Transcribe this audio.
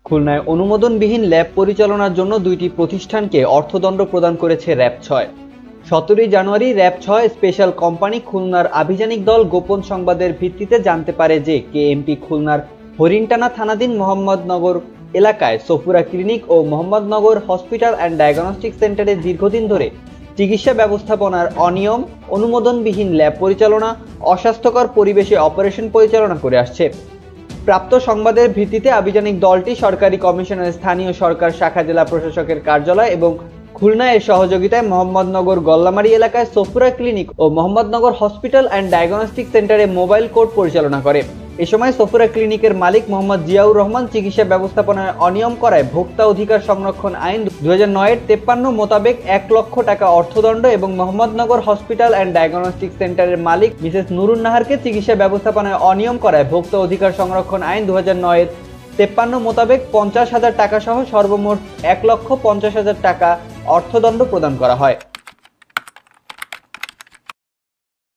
খুলনায় অনুমোদনবিহীন ল্যাব পরিচালনার জন্য দুইটি প্রতিষ্ঠানকে অর্থদণ্ড প্রদান করেছে র‍্যাব-৬। ১৭ জানুয়ারি র‍্যাব-৬ স্পেশাল কোম্পানি খুলনার আভিযানিক দল গোপন সংবাদের ভিত্তিতে জানতে পারে যে কেএমপি খুলনার হরিণটানা থানাধীন মোহাম্মদনগর এলাকায় সফুরা ক্লিনিক ও মোহাম্মদনগর হসপিটাল অ্যান্ড ডায়াগনস্টিক সেন্টারে দীর্ঘদিন ধরে চিকিৎসা ব্যবস্থাপনার অনিয়ম, অনুমোদনবিহীন ল্যাব পরিচালনা, অস্বাস্থ্যকর পরিবেশে অপারেশন পরিচালনা করে আসছে। প্রাপ্ত সংবাদের ভিত্তিতে আভিযানিক দলটি সরকারি কমিশনের স্থানীয় সরকার শাখা জেলা প্রশাসকের কার্যালয় এবং খুলনা এর সহযোগিতায় মোহাম্মদনগর গল্লামারী এলাকায় সফুরা ক্লিনিক ও মোহাম্মদনগর হসপিটাল অ্যান্ড ডায়াগনস্টিক সেন্টারে মোবাইল কোর্ট পরিচালনা করে। এ সময় সফুরা ক্লিনিকের মালিক মোহাম্মদ জিয়াউর রহমান চিকিৎসা ব্যবস্থাপনায় অনিয়ম করায় ভোক্তা অধিকার সংরক্ষণ আইন ২০০৯ এর ৫৩ মোতাবেক ১ লক্ষ টাকা অর্থদণ্ড এবং মোহাম্মদনগর হসপিটাল অ্যান্ড ডায়াগনস্টিক সেন্টারের মালিক মিসেস নুরুন নাহারকে চিকিৎসা ব্যবস্থাপনায় অনিয়ম করায় ভোক্তা অধিকার সংরক্ষণ আইন ২০০৯ এর ৫৩ মোতাবেক ৫০,০০০ টাকা সহ সর্বমোট ১,৫০,০০০ টাকা অর্থদণ্ড প্রদান করা হয়।